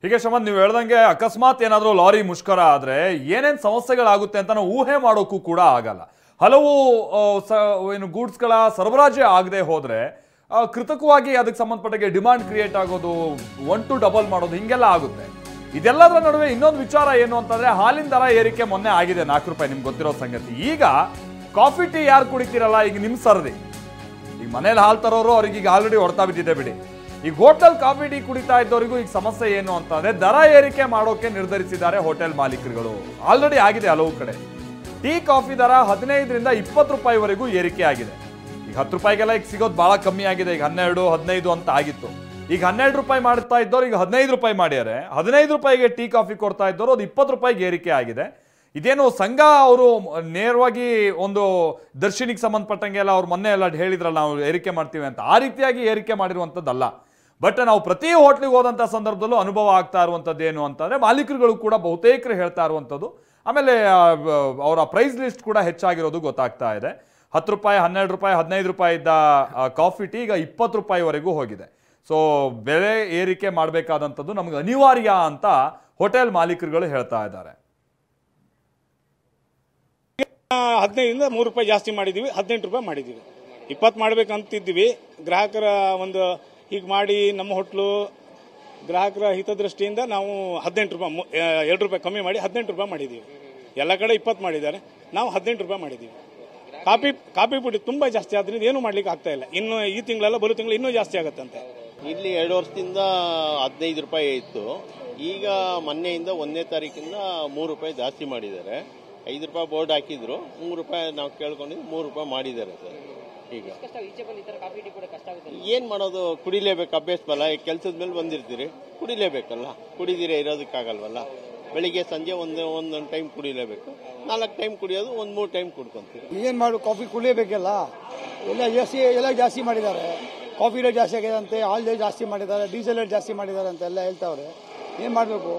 ಹೀಗೆ ಶಮನ್ ನೀವು ಹೇಳ್ದಂಗೆ ಅಕಸ್ಮಾತ್ ಏನಾದರೂ ಲಾರಿ ಮುಷ್ಕರ ಆದರೆ ಏನೇನು ಸಮಸ್ಯೆಗಳಾಗುತ್ತೆ ಅಂತ ನಾವು ಊಹೆ ಮಾಡೋಕ್ಕೂ ಕೂಡ ಆಗಲ್ಲ. ಹಲವು ಏನು ಗೂಡ್ಸ್ಗಳ ಸರಬರಾಜು ಆಗದೆ ಹೋದರೆ ಕೃತಕವಾಗಿ ಅದಕ್ಕೆ ಸಂಬಂಧಪಟ್ಟಾಗೆ ಡಿಮಾಂಡ್ ಕ್ರಿಯೇಟ್ ಆಗೋದು, 1 to double ಮಾಡೋದು, ಹಿಂಗೆಲ್ಲ ಆಗುತ್ತೆ. ಇದೆಲ್ಲದರ ನಡುವೆ ಇನ್ನೊಂದು ವಿಚಾರ ಏನು ಅಂತಂದ್ರೆ ಹಾಲಿನ ದರ ಏರಿಕೆ ಮೊನ್ನೆ ಆಗಿದೆ 4 ರೂಪಾಯಿ, ನಿಮ್ಗೆ ಗೊತ್ತಿರೋ ಸಂಗತಿ. ಈಗ ಕಾಫಿ ಟೀ ಯಾರು ಕುಡಿತೀರಲ್ಲ, ಈಗ ನಿಮ್ಮ ಸರದಿ, ಈಗ ಮನೇಲಿ ಹಾಲು ತರೋರು ಅವ್ರಿಗೆ ಈಗ ಆಲ್ರೆಡಿ ಹೊಡ್ತಾ ಬಿದ್ದಿದೆ ಬಿಡಿ. ಈಗ ಹೋಟೆಲ್ ಕಾಫಿ ಟೀ ಕುಡಿತಾ ಇದ್ದವರಿಗೂ ಈಗ ಸಮಸ್ಯೆ ಏನು ಅಂತಂದ್ರೆ ದರ ಏರಿಕೆ ಮಾಡೋಕೆ ನಿರ್ಧರಿಸಿದ್ದಾರೆ ಹೋಟೆಲ್ ಮಾಲೀಕರುಗಳು. ಆಲ್ರೆಡಿ ಆಗಿದೆ ಹಲವು ಕಡೆ. ಟೀ ಕಾಫಿ ದರ 15ರಿಂದ 20 ರೂಪಾಯಿವರೆಗೂ ಏರಿಕೆ ಆಗಿದೆ. ಈಗ 10 ರೂಪಾಯಿಗೆಲ್ಲ ಈಗ ಸಿಗೋದು ಬಹಳ ಕಮ್ಮಿ ಆಗಿದೆ. ಈಗ 12, 15 ಅಂತ ಆಗಿತ್ತು. ಈಗ 12 ರೂಪಾಯಿ ಮಾಡ್ತಾ ಇದ್ದವ್ರು ಈಗ 15 ರೂಪಾಯಿ ಮಾಡ್ಯಾರೆ. 15 ರೂಪಾಯಿಗೆ ಟೀ ಕಾಫಿ ಕೊಡ್ತಾ ಇದ್ದವರು ಅದು 20 ರೂಪಾಯಿಗೆ ಏರಿಕೆ ಆಗಿದೆ. ಇದೇನು ಸಂಘ ಅವರು ನೇರವಾಗಿ ಒಂದು ದರ್ಶನಿಗೆ ಸಂಬಂಧಪಟ್ಟಂಗೆ ಎಲ್ಲ ಅವ್ರು ಮೊನ್ನೆ ಎಲ್ಲ ಹೇಳಿದ್ರಲ್ಲ ನಾವು ಏರಿಕೆ ಮಾಡ್ತೀವಿ ಅಂತ, ಆ ರೀತಿಯಾಗಿ ಏರಿಕೆ ಮಾಡಿರುವಂಥದ್ದಲ್ಲ. ಬಟ್ ನಾವು ಪ್ರತಿ ಹೋಟ್ಲಿಗೆ ಹೋದಂಥ ಸಂದರ್ಭದಲ್ಲೂ ಅನುಭವ ಆಗ್ತಾ ಇರುವಂಥದ್ದು ಏನು ಅಂತಂದರೆ ಮಾಲೀಕರುಗಳು ಕೂಡ ಬಹುತೇಕರು ಹೇಳ್ತಾ ಇರುವಂಥದ್ದು, ಆಮೇಲೆ ಅವರ ಪ್ರೈಸ್ ಲಿಸ್ಟ್ ಕೂಡ ಹೆಚ್ಚಾಗಿರೋದು ಗೊತ್ತಾಗ್ತಾ ಇದೆ. 10 ರೂಪಾಯಿ, 12 ರೂಪಾಯಿ, 15 ರೂಪಾಯಿ ಇದ್ದ ಕಾಫಿ ಟೀ ಈಗ 20 ರೂಪಾಯಿವರೆಗೂ ಹೋಗಿದೆ. ಸೊ ಬೆಲೆ ಏರಿಕೆ ಮಾಡಬೇಕಾದಂಥದ್ದು ನಮ್ಗೆ ಅನಿವಾರ್ಯ ಅಂತ ಹೋಟೆಲ್ ಮಾಲೀಕರುಗಳು ಹೇಳ್ತಾ ಇದ್ದಾರೆ. 15ರಿಂದ 3 ರೂಪಾಯಿ ಜಾಸ್ತಿ ಮಾಡಿದ್ದೀವಿ, 18 ರೂಪಾಯಿ ಮಾಡಿದ್ದೀವಿ. 20 ಮಾಡ್ಬೇಕಂತಿದ್ದೀವಿ. ಗ್ರಾಹಕರ ಒಂದು ಹೀಗೆ ಮಾಡಿ ನಮ್ಮ ಹೋಟ್ಲು ಗ್ರಾಹಕರ ಹಿತದೃಷ್ಟಿಯಿಂದ ನಾವು 18 ರೂಪಾಯಿ 2 ರೂಪಾಯಿ ಕಮ್ಮಿ ಮಾಡಿ 18 ರೂಪಾಯಿ ಮಾಡಿದ್ದೀವಿ. ಎಲ್ಲ ಕಡೆ 20 ಮಾಡಿದ್ದಾರೆ, ನಾವು 18 ರೂಪಾಯಿ ಮಾಡಿದ್ದೀವಿ. ಕಾಫಿ ಪುಡಿ ತುಂಬಾ ಜಾಸ್ತಿ ಆದ್ರಿಂದ ಏನು ಮಾಡ್ಲಿಕ್ಕೆ ಆಗ್ತಾ ಇಲ್ಲ. ಇನ್ನು ಈ ತಿಂಗಳೆಲ್ಲ ಬರೋ ತಿಂಗಳು ಇನ್ನೂ ಜಾಸ್ತಿ ಆಗುತ್ತಂತೆ. ಇಲ್ಲಿ 2 ವರ್ಷದಿಂದ 15 ರೂಪಾಯಿ ಇತ್ತು. ಈಗ ಮೊನ್ನೆಯಿಂದ 1ನೇ ತಾರೀಕಿಂದ 3 ರೂಪಾಯಿ ಜಾಸ್ತಿ ಮಾಡಿದ್ದಾರೆ. 5 ರೂಪಾಯಿ ಬೋರ್ಡ್ ಹಾಕಿದ್ರು, 3 ರೂಪಾಯಿ ನಾವು ಕೇಳ್ಕೊಂಡಿದ್ದು 3 ರೂಪಾಯಿ ಮಾಡಿದ್ದಾರೆ ಸರ್. ಈಗ ಏನ್ ಮಾಡೋದು, ಕುಡಿಲೇಬೇಕು, ಅಭ್ಯಾಸ ಬಲ್ಲ. ಕೆಲಸದ ಮೇಲೆ ಬಂದಿರ್ತೀರಿ, ಕುಡಿಲೇಬೇಕಲ್ಲ. ಕುಡಿದಿರೇ ಇರೋದಕ್ಕಾಗಲ್ವಲ್ಲ. ಬೆಳಿಗ್ಗೆ ಸಂಜೆ ಒಂದೊಂದು ಟೈಮ್ ಕುಡಿಲೇಬೇಕು. 4 ಟೈಮ್ ಕುಡಿಯೋದು, 1-3 ಟೈಮ್ ಕುಡ್ಕೊಂತೀವಿ. ಏನ್ ಮಾಡು, ಕಾಫಿ ಕುಡಿಲೇಬೇಕಲ್ಲ. ಎಲ್ಲ ಜಾಸ್ತಿ ಮಾಡಿದ್ದಾರೆ. ಕಾಫಿ ರೇಟ್ ಜಾಸ್ತಿ ಆಗಿದೆ ಅಂತೆ, ಹಾಲ್ ರೇಟ್ ಜಾಸ್ತಿ ಮಾಡಿದ್ದಾರೆ, ಡೀಸೆಲ್ ರೇಟ್ ಜಾಸ್ತಿ ಮಾಡಿದ್ದಾರೆ ಅಂತ ಎಲ್ಲ ಹೇಳ್ತಾವ್ರೆ. ಏನ್ ಮಾಡ್ಬೇಕು,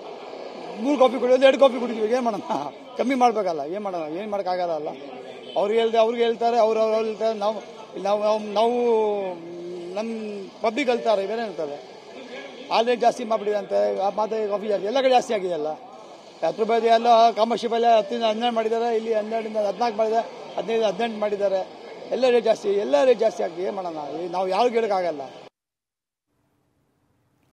3 ಕಾಫಿ ಕುಡಿಯೋದು 2 ಕಾಫಿ ಕುಡಿತೀವಿ. ಏನ್ ಮಾಡೋಣ, ಕಮ್ಮಿ ಮಾಡ್ಬೇಕಲ್ಲ. ಏನ್ ಮಾಡೋಣ, ಏನ್ ಮಾಡಕ್ಕಾಗಲ್ಲ. ಅವ್ರಿಗೆ ಹೇಳ್ತಾರೆ, ಅವ್ರು ಹೇಳ್ತಾರೆ, ನಾವು ನಮ್ಮ ಪಬ್ಲಿಕ್ ಹೇಳ್ತಾರೆ, ಬೇರೆ ಹೇಳ್ತಾರೆ. ಹಾಲ್ ರೇಟ್ ಜಾಸ್ತಿ ಮಾಡ್ಬಿಟ್ಟಿದೆ ಅಂತೆ, ಮತ್ತೆ ಕಾಫಿ ಜಾಸ್ತಿ, ಎಲ್ಲ ಕಡೆ ಜಾಸ್ತಿ ಆಗಿದೆಯಲ್ಲ. 10 ರೂಪಾಯಿ ಎಲ್ಲ ಕಾಮರ್ಷಿ ಬೆಲೆ 10ರಿಂದ 12 ಮಾಡಿದ್ದಾರೆ, ಇಲ್ಲಿ 12ರಿಂದ 14 ಮಾಡಿದ್ದಾರೆ, 15ರಿಂದ 18 ಮಾಡಿದ್ದಾರೆ. ಎಲ್ಲ ರೇಟ್ ಜಾಸ್ತಿ ಆಗ್ತದೆ. ಏನು ಮಾಡೋಣ, ನಾವು ಯಾರಿಗೂ ಹೇಳೋಕ್ಕಾಗಲ್ಲ.